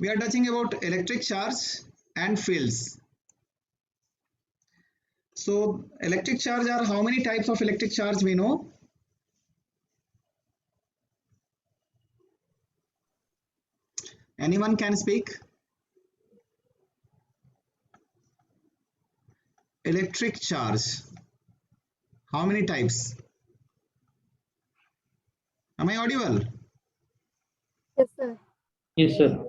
We are touching about electric charge and fields. So electric charge are how many types of electric charge we know? Anyone can speak? Electric charge. How many types? Am I audible? Yes, sir. Yes, sir.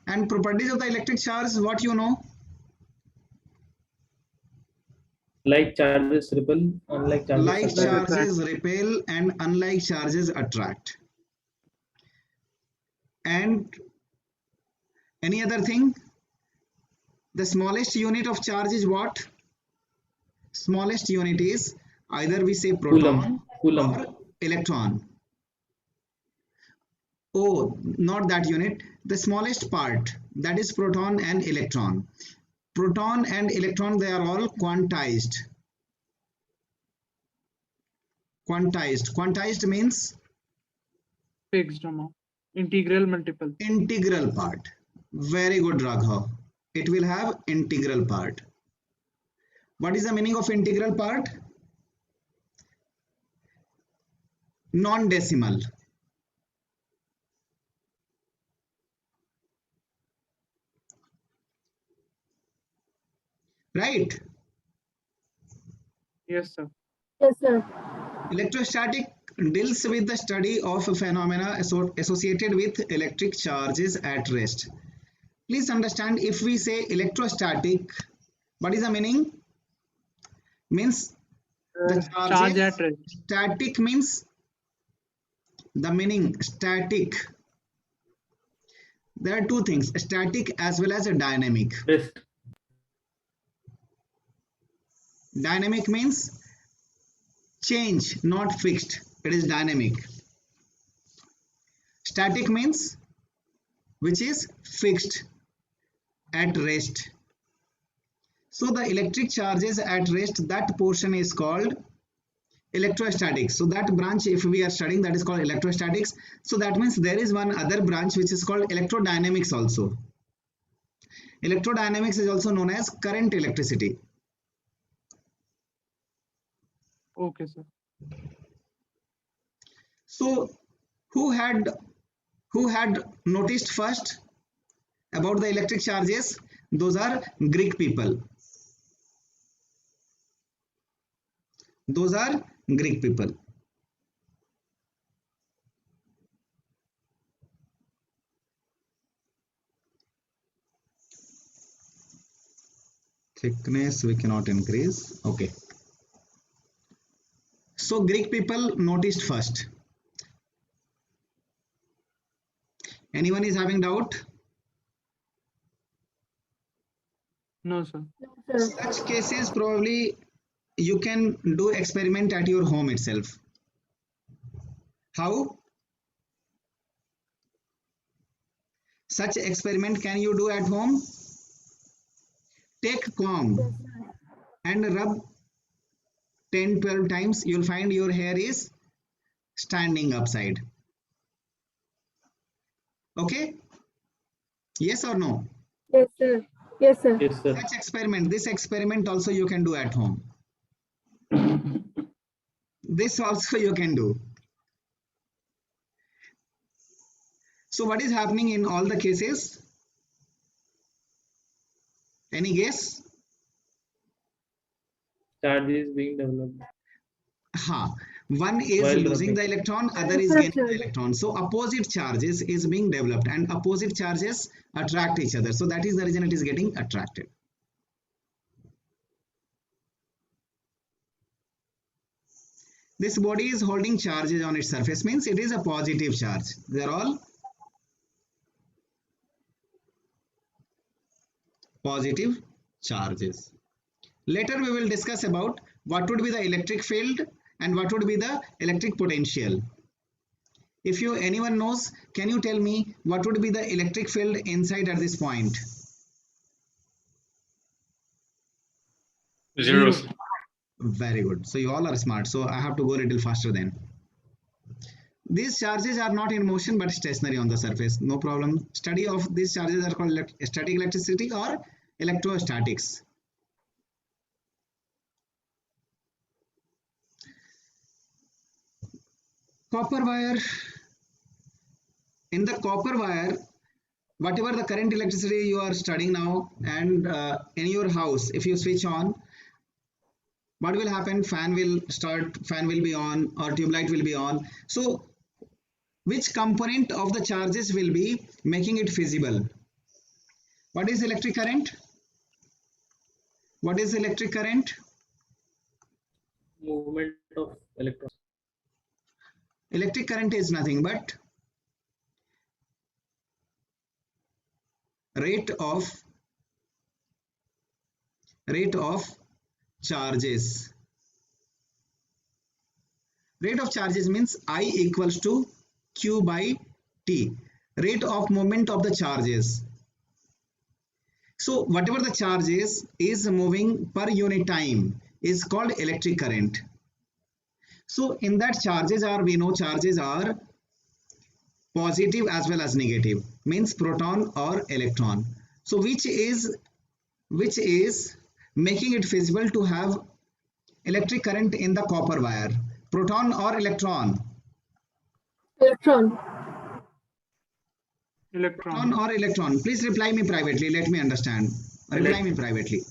And properties of the electric charge, what you know? Like charges repel, unlike charges Like attract. charges repel and unlike charges attract. And any other thing? The smallest unit of charge is what? Smallest unit is either we say proton Coulomb. or electron. Oh, not that unit. The smallest part, that is proton and electron. Proton and electron, they are all quantized. Quantized means Fixed amount. Integral multiple. integral part. Very good, Raghav. It will have integral part. What is the meaning of integral part? Non-decimal. Right? Yes, sir. Yes, sir. Electrostatic deals with the study of phenomena associated with electric charges at rest. Please understand, if we say electrostatic, what is the meaning? Means the Charge at rest. static means the meaning static. There are two things, static as well as a dynamic. Rest. Dynamic means change, not fixed. It is dynamic. Static means which is fixed, at rest. So the electric charges at rest, that portion is called electrostatics. So that branch, if we are studying, that is called electrostatics. So that means there is one other branch which is called electrodynamics also. Electrodynamics is also known as current electricity. Okay, sir. So who had noticed first about the electric charges? Those are Greek people. Those are Greek people. Thickness we cannot increase. Okay. So Greek people noticed first. Anyone is having doubt? No, sir. No, sir. Such cases probably you can do experiment at your home itself. How? Such experiment can you do at home? Take comb and rub 10-12 times. You'll find your hair is standing upside. Okay? Yes or no? Yes, sir. Yes, sir. Yes, sir. Such experiment, this experiment also you can do at home. This also you can do. So what is happening in all the cases? Any guess? Charge is being developed. One is While losing rubbing. the electron, other is gaining the electron. So opposite charges is being developed and opposite charges attract each other. So that is the reason it is getting attracted. This body is holding charges on its surface, means it is a positive charge. They are all positive charges. Later we will discuss about what would be the electric field and what would be the electric potential. If anyone knows, can you tell me what would be the electric field inside at this point? Zero. Very good. So you all are smart. So I have to go a little faster then. These charges are not in motion but stationary on the surface. No problem. Study of these charges are called static electricity or electrostatics. Copper wire. In the copper wire, whatever the current electricity you are studying now, and in your house, if you switch on, what will happen? Fan will start, fan will be on, or tube light will be on. So which component of the charges will be making it feasible? What is electric current? What is electric current? Movement of electrons. Electric current is nothing but rate of charges. Rate of charges means I equals to Q by T. Rate of movement of the charges. So whatever the charge is moving per unit time is called electric current. So in that charges are, we know charges are positive as well as negative, means proton or electron. So which is making it feasible to have electric current in the copper wire? Proton or electron? Electron. Proton Electron. or electron? Please reply me privately. Let me understand. Reply me privately.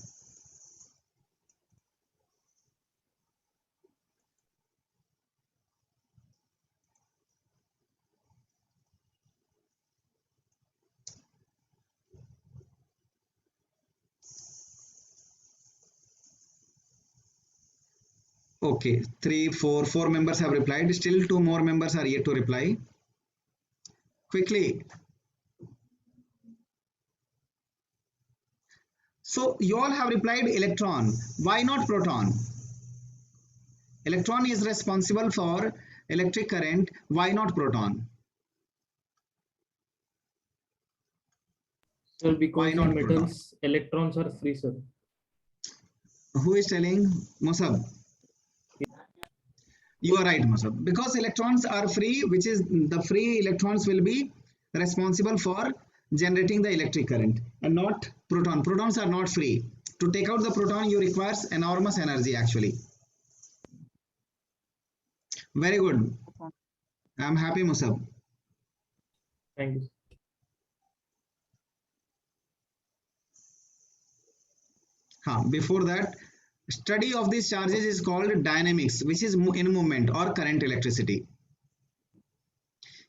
Okay, four members have replied. Still 2 more members are yet to reply. Quickly. So you all have replied electron. Why not proton? Electron is responsible for electric current. Why not proton? Sir, because Why not in metals, electrons are free, sir. Who is telling? Musab. You are right, Musab. Because electrons are free, which is the free electrons will be responsible for generating the electric current and not proton. Protons are not free. To take out the proton, you requires enormous energy actually. Very good. I am happy, Musab. Thank you. Before that, study of these charges is called dynamics, which is in movement or current electricity.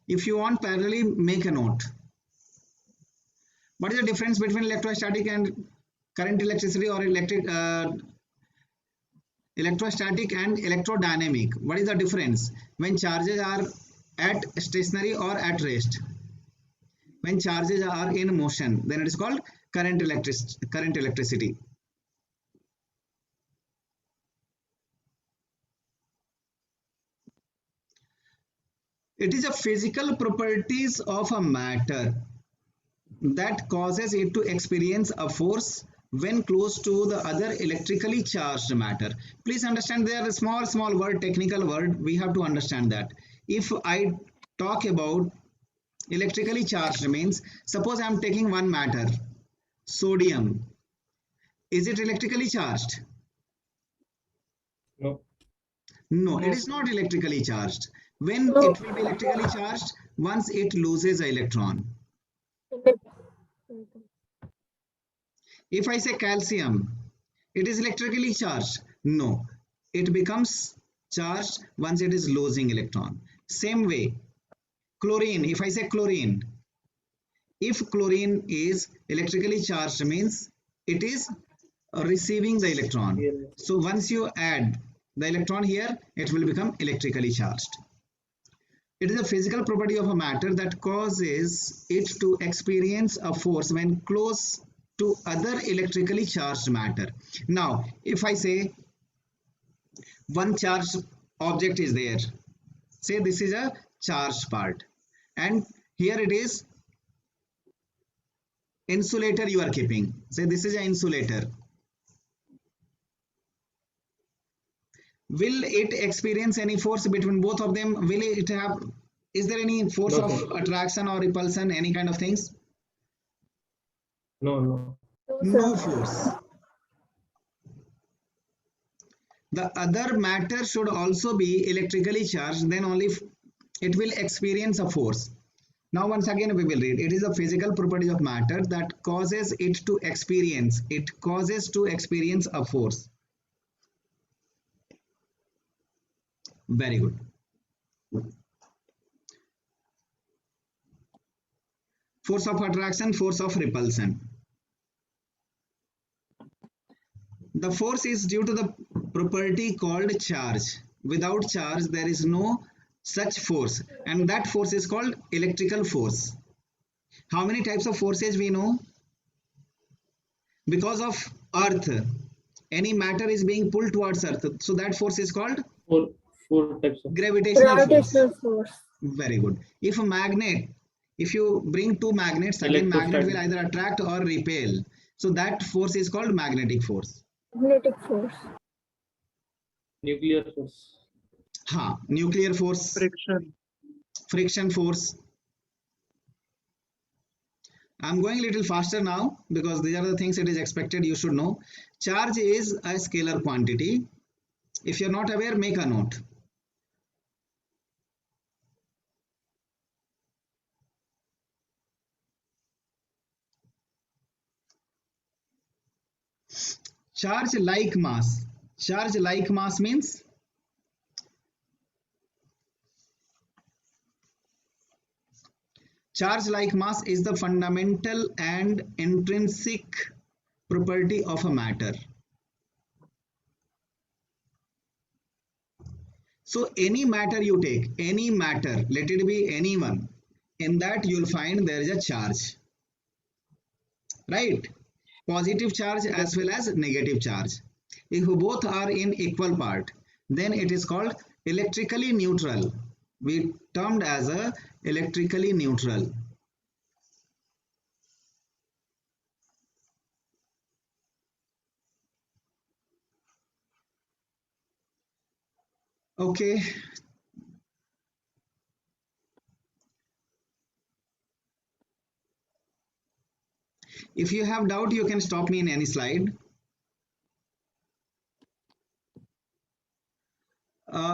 If you want parallelly, make a note. What is the difference between electrostatic and current electricity, or electrostatic and electrodynamic? What is the difference when charges are at stationary or at rest? When charges are in motion, then it is called current electricity. It is a physical properties of a matter that causes it to experience a force when close to the other electrically charged matter. Please understand, there are small word, technical word, we have to understand that. If I talk about electrically charged means, suppose I am taking one matter, sodium. Is it electrically charged? No. No, it is not electrically charged. When it will be electrically charged? Once it loses an electron. If I say calcium, it is electrically charged? No, it becomes charged once it is losing electron. Same way, chlorine, if I say chlorine, if chlorine is electrically charged means it is receiving the electron. So once you add the electron here, it will become electrically charged. It is a physical property of a matter that causes it to experience a force when close to other electrically charged matter. Now, if I say one charged object is there, say this is a charged part, and here it is insulator you are keeping. Say this is an insulator. Will it experience any force between both of them? Will it have Is there any force No, of sir. attraction or repulsion, any kind of things? No, no. No sir. force. The other matter should also be electrically charged, then only it will experience a force. Now once again we will read. It is a physical property of matter that causes it to experience. It causes to experience a force. Very good. Force of attraction, force of repulsion. The force is due to the property called charge. Without charge, there is no such force, and that force is called electrical force. How many types of forces we know? Because of earth, any matter is being pulled towards earth, so that force is called Four types of. gravitational force. Gravitational force. Very good. If a magnet, if you bring two magnets, again magnet will Electrostatic. either attract or repel, so that force is called magnetic force. Magnetic force. Nuclear force. Nuclear force, Friction. friction force. I'm going a little faster now because these are the things it is expected you should know. Charge is a scalar quantity. If you're not aware, make a note. Charge like mass. Charge like mass means charge like mass is the fundamental and intrinsic property of a matter. So any matter you take, any matter, let it be anyone, in that you'll find there is a charge. Right? Positive charge as well as negative charge. If both are in equal part, then it is called electrically neutral. We termed as a electrically neutral. Okay. If you have doubt, you can stop me in any slide.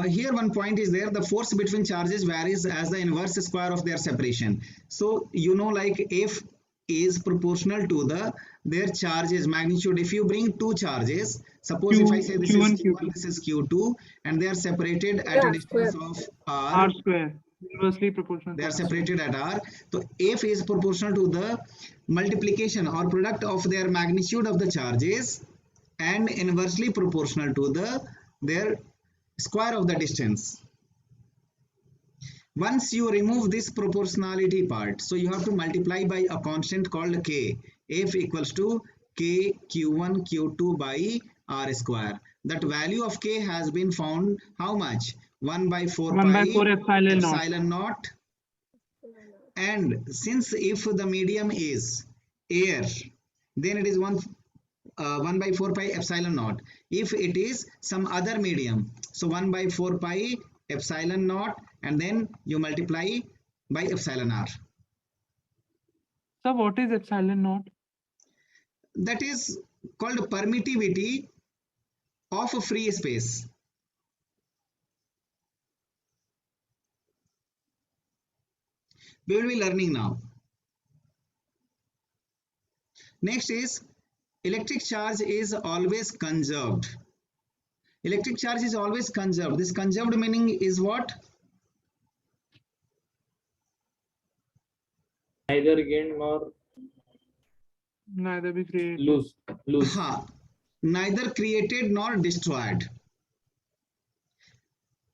Here one point is there, the force between charges varies as the inverse square of their separation. So you know, like F is proportional to their charges magnitude. If you bring two charges, suppose if I say this Q1, is Q1, Q2. this is Q2, and they are separated at a distance of R square. Inversely proportional. they are to R square. separated at R. So F is proportional to the multiplication or product of their magnitude of the charges and inversely proportional to their square of the distance. Once you remove this proportionality part, so you have to multiply by a constant called K. F equals to K Q1 Q2 by R square. That value of K has been found how much? 1 by 4 1 pi by 4 epsilon naught. epsilon naught. And since if the medium is air, then it is 1 by 4 pi epsilon naught. If it is some other medium, so 1 by 4 pi epsilon naught, and then you multiply by epsilon r. So what is epsilon naught? That is called permittivity of a free space. We will be learning now. Next is electric charge is always conserved. Electric charge is always conserved. This conserved meaning is what? Neither gain nor Neither be created. lose. Neither created nor destroyed.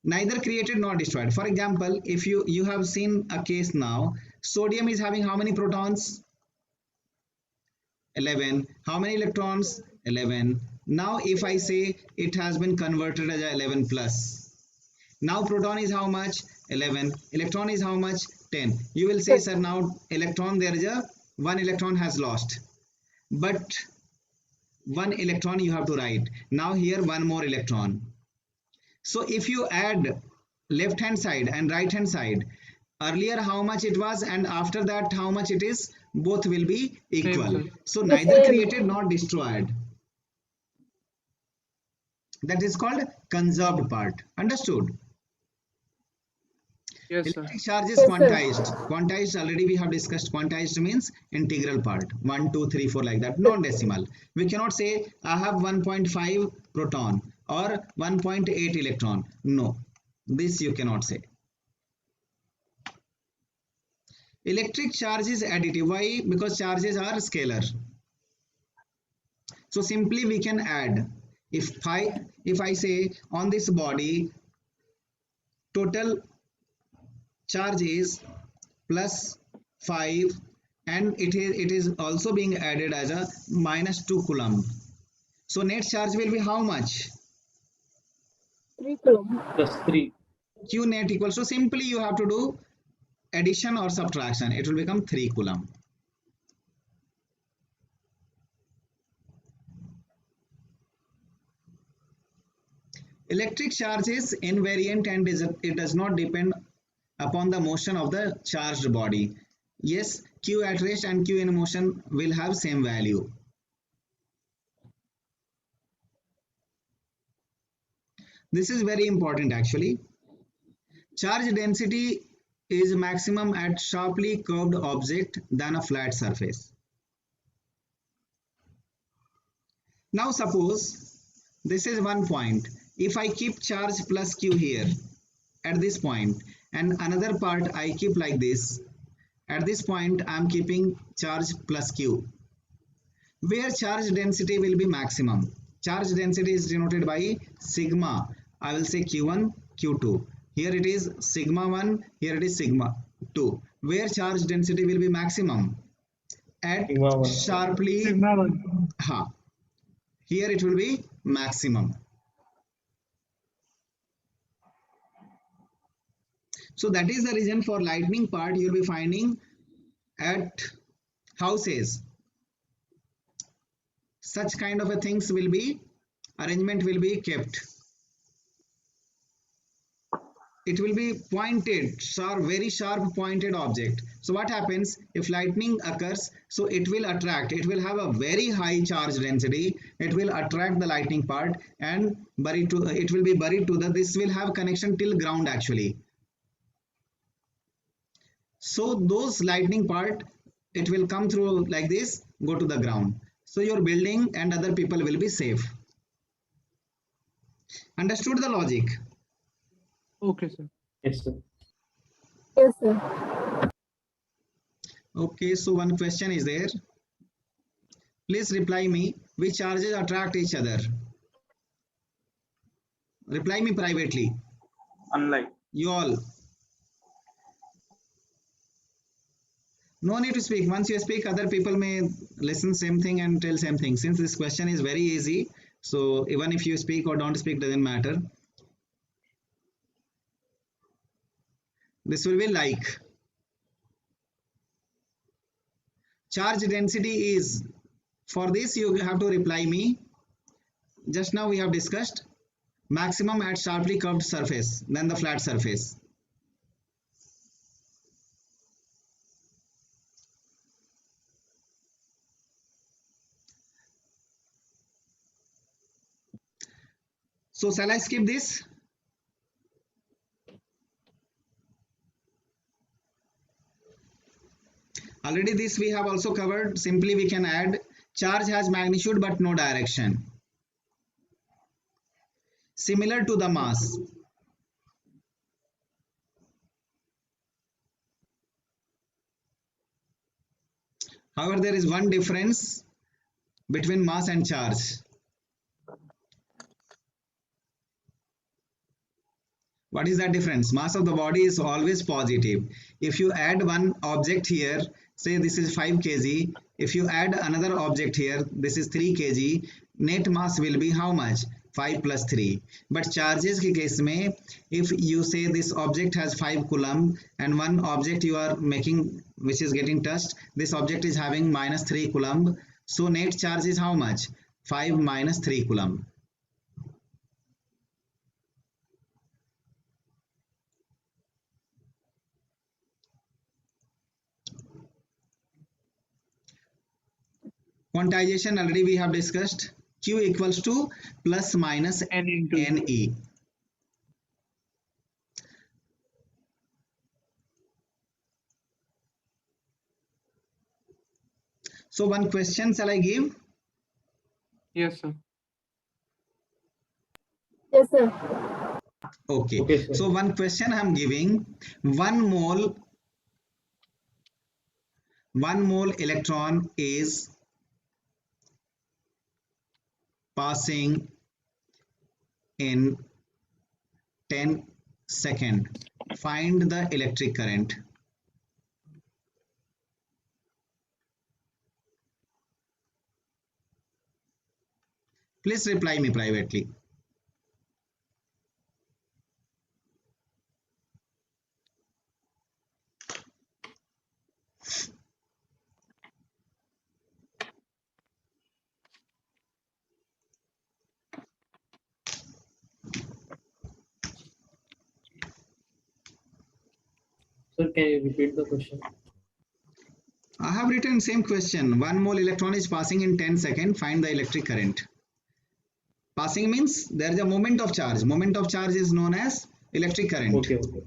Neither created nor destroyed. For example, if you have seen a case now, sodium is having how many protons? 11. How many electrons? 11. Now if I say it has been converted as 11 plus. Now proton is how much? 11. Electron is how much? 10. You will say, sir, now electron, there is a 1 electron has lost. But 1 electron you have to write. Now here 1 more electron. So if you add left hand side and right hand side, Earlier how much it was and after that how much it is, both will be equal. sir. So The neither same. created nor destroyed. That is called conserved part. Understood? Yes, sir. Electric charge is Yes, sir. quantized. Quantized already we have discussed. Quantized means integral part. 1, 2, 3, 4 like that. Non-decimal. We cannot say I have 1.5 proton or 1.8 electron. No. This you cannot say. Electric charge is additive. Why? Because charges are scalar. So simply we can add. If I say on this body total charge is plus 5 and it is also being added as a minus 2 coulomb. So net charge will be how much? 3 coulomb. Plus 3. Q net equals to, simply you have to do addition or subtraction. It will become 3 coulomb. Electric charge is invariant and it does not depend upon the motion of the charged body. Yes, Q at rest and Q in motion will have same value. This is very important actually. Charge density is maximum at sharply curved object than a flat surface. Now suppose this is one point. If I keep charge plus Q here at this point and another part I keep like this, at this point I am keeping charge plus Q, where charge density will be maximum. Charge density is denoted by sigma. I will say Q1, Q2. Here it is sigma 1, here it is sigma 2. Where charge density will be maximum? At Sigma 1. sharply, Sigma 1. here it will be maximum. So that is the reason for lightning part you will be finding at houses. Such kind of a things will be, arrangement will be kept. It will be pointed, sharp, very sharp pointed object. So what happens if lightning occurs? So it will attract, it will have a very high charge density. It will attract the lightning part and it will be buried to the, this will have connection till ground actually. So those lightning part, it will come through like this, go to the ground. So your building and other people will be safe. Understood the logic? Okay, sir. Yes, sir. Yes, sir. Okay, so one question is there. Please reply me. Which charges attract each other? Reply me privately. Unlike. You all. No need to speak. Once you speak, other people may listen same thing and tell same thing. Since this question is very easy, so even if you speak or don't speak doesn't matter. This will be like. Charge density is, for this you have to reply me. Just now we have discussed maximum at sharply curved surface than the flat surface. So shall I skip this? Already this we have also covered. Simply we can add charge has magnitude but no direction. Similar to the mass. However, there is one difference between mass and charge. What is that difference? Mass of the body is always positive. If you add one object here, say this is 5 kg. If you add another object here, this is 3 kg. Net mass will be how much? 5 plus 3. But charges के case में, if you say this object has 5 coulomb and one object you are making which is getting touched, this object is having minus 3 coulomb. So net charge is how much? 5 minus 3 coulomb. Quantization already we have discussed. Q equals to plus minus N into E. NE. So one question shall I give? Yes, sir. Yes, sir. Okay. Okay, sir. So one question I'm giving. 1 mole electron is passing in 10 seconds. Find the electric current. Please reply me privately. Sir, can you repeat the question? I have written same question. 1 mole electron is passing in 10 seconds. Find the electric current. Passing means there is a moment of charge. Moment of charge is known as electric current. Okay, okay.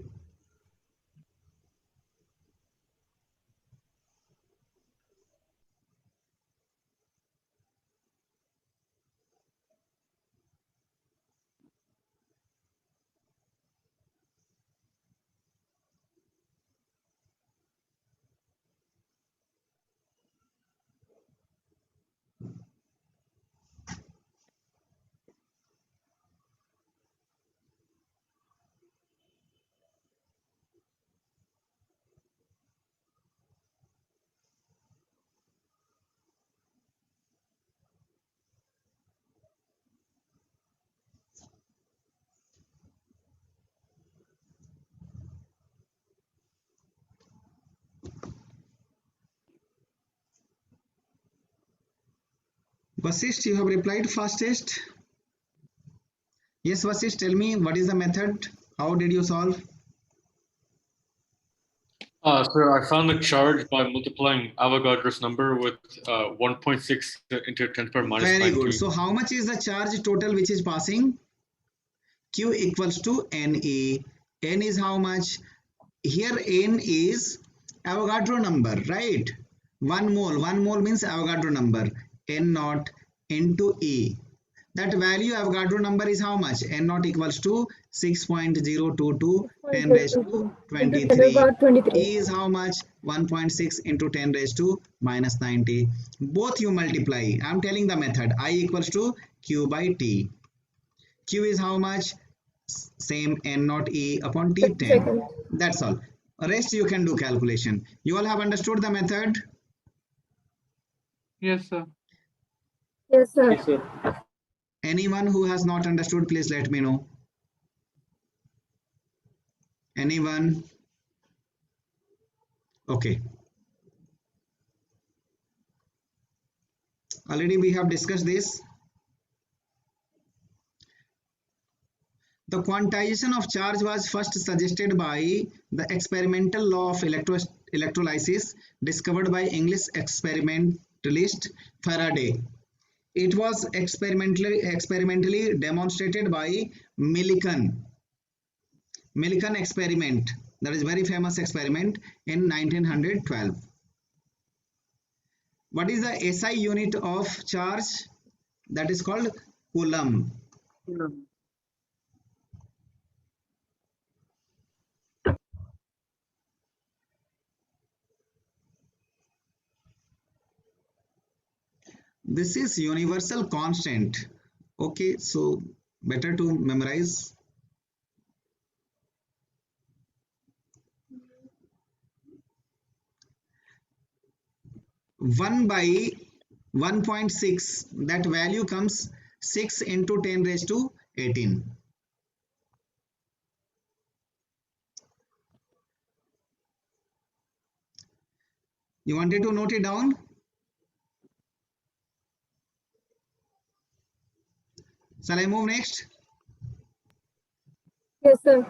Vasisht, you have replied fastest. Yes, Vasisht, tell me what is the method? How did you solve? Sir, I found the charge by multiplying Avogadro's number with 1.6 into 10 power minus Very 19. good. So how much is the charge total which is passing? Q equals to NE. N is how much? Here N is Avogadro number, right? 1 mole means Avogadro number. N naught into E. That value Avogadro number is how much? N naught equals to 6.022 10 raised to 23. 23. E is how much? 1.6 into 10 raised to minus 90. Both you multiply. I am telling the method. I equals to Q by T. Q is how much? Same N naught E upon T10. Second. That's all. Rest you can do calculation. You all have understood the method? Yes, sir. Yes, sir. Yes, sir. Anyone who has not understood, please let me know. Anyone? Okay. Already we have discussed this. The quantization of charge was first suggested by the experimental law of electrolysis discovered by English experimentalist Faraday. It was experimentally demonstrated by Millikan experiment. That is very famous experiment in 1912. What is the SI unit of charge? That is called Coulomb. This is universal constant. Okay, so better to memorize. One by 1.6, that value comes 6 into 10 raised to 18. You wanted to note it down? Shall I move next? Yes, sir.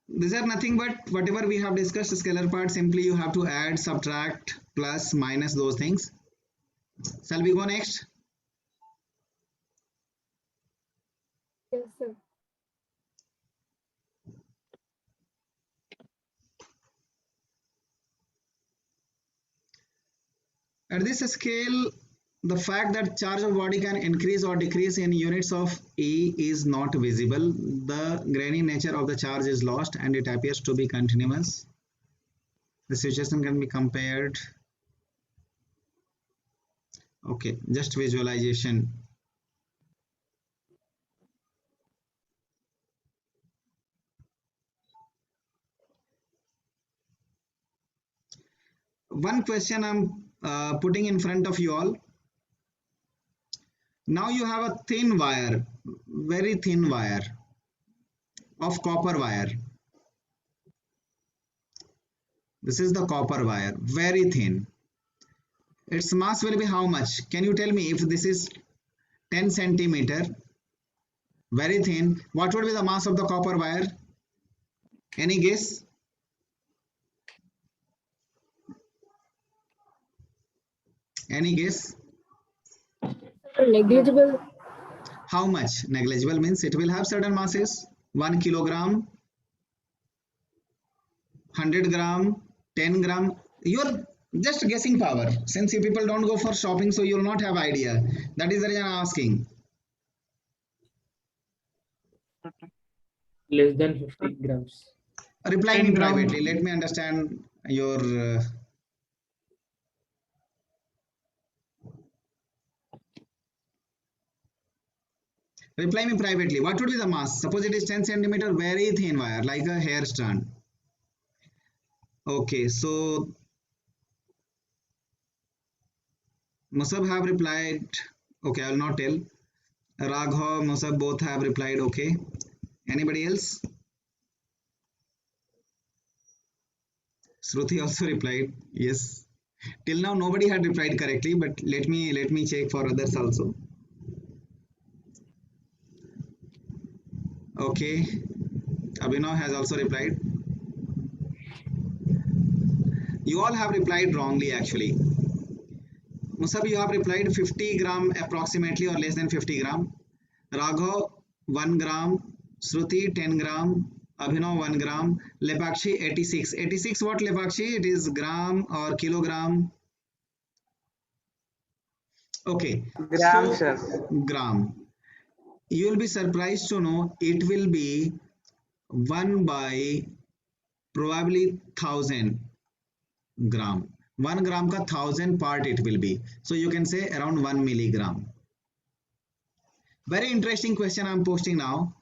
These are nothing but whatever we have discussed, scalar part, simply you have to add, subtract, plus, minus, those things. Shall we go next? Yes, sir. At this scale, the fact that charge of body can increase or decrease in units of E is not visible. The grainy nature of the charge is lost and it appears to be continuous. The situation can be compared. Okay, just visualization. One question I'm putting in front of you all. Now you have a thin wire, very thin wire of copper wire. This is the copper wire, very thin. Its mass will be how much? Can you tell me if this is 10 centimeter, very thin, what would be the mass of the copper wire? Any guess? Any guess? Negligible. How much? Negligible means it will have certain masses. 1 kilogram, 100 gram, 10 gram. You're just guessing power. Since you people don't go for shopping, so you'll not have idea. That is the reason I'm asking. Less than 50 grams. Reply 10 me gram. privately. Let me understand your. Reply me privately. What would be the mass? Suppose it is 10 centimeter, very thin wire, like a hair strand. Okay, so Musab have replied. Okay, I will not tell. Raghav, Musab both have replied. Okay. Anybody else? Shruti also replied. Yes. Till now nobody had replied correctly, but let me check for others also. Okay. Abhinav has also replied. You all have replied wrongly actually. Musab, you have replied 50 gram approximately or less than 50 gram. Raghav 1 gram. Shruti 10 gram. Abhinav 1 gram. Lepakshi 86. 86 what Lepakshi? It is gram or kilogram. Okay. Gram, So, sir. gram. You will be surprised to know it will be 1 by probably 1000 gram. 1 gram ka 1000 part it will be. So you can say around 1 milligram. Very interesting question I'm posting now.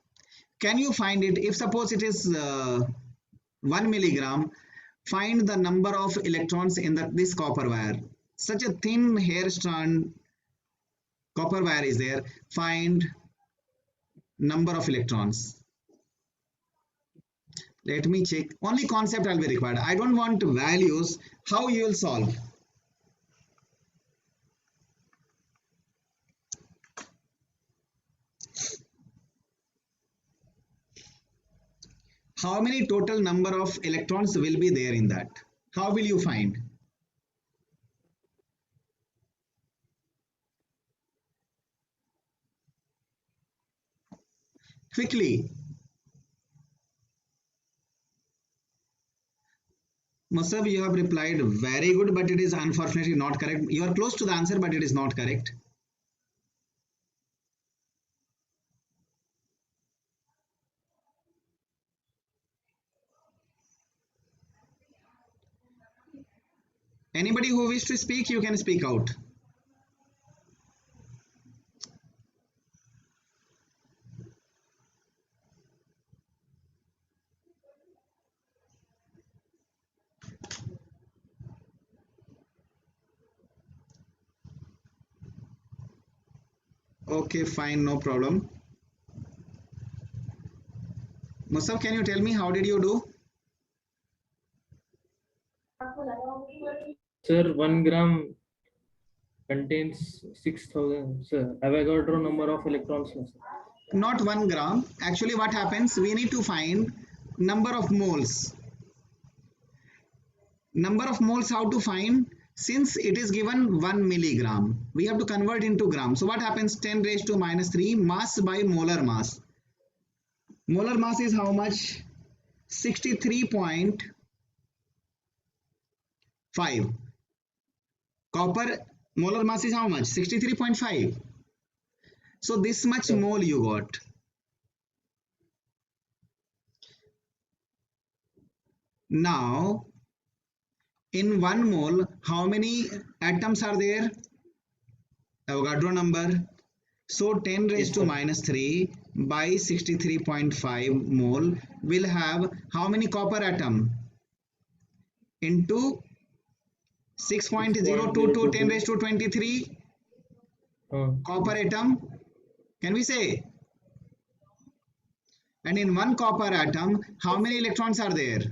Can you find it? If suppose it is 1 milligram, find the number of electrons in this copper wire. Such a thin hair strand copper wire is there. Find number of electrons. Let me check. Only concept I'll be required. I don't want values. How you will solve? How many total number of electrons will be there in that? How will you find? Quickly. Musab, you have replied very good, but it is unfortunately not correct. You are close to the answer, but it is not correct. Anybody who wish to speak, you can speak out. Okay, fine, no problem. Musab, can you tell me how did you do? Sir, 1 gram contains 6,000. Sir, Avogadro number of electrons. Sir. Not 1 gram. Actually, what happens? We need to find number of moles. Number of moles, how to find? Since it is given 1 milligram, we have to convert into gram. So what happens? 10 raised to minus 3 mass by molar mass. Molar mass is how much? 63.5. Copper molar mass is how much? 63.5. So this much mole you got. Now, in 1 mole, how many atoms are there? Avogadro number. So 10 raised to minus 3 by 63.5 mole will have how many copper atom? Into 6.022 10 raised to 23 copper atom. Can we say? And in 1 copper atom, how many electrons are there?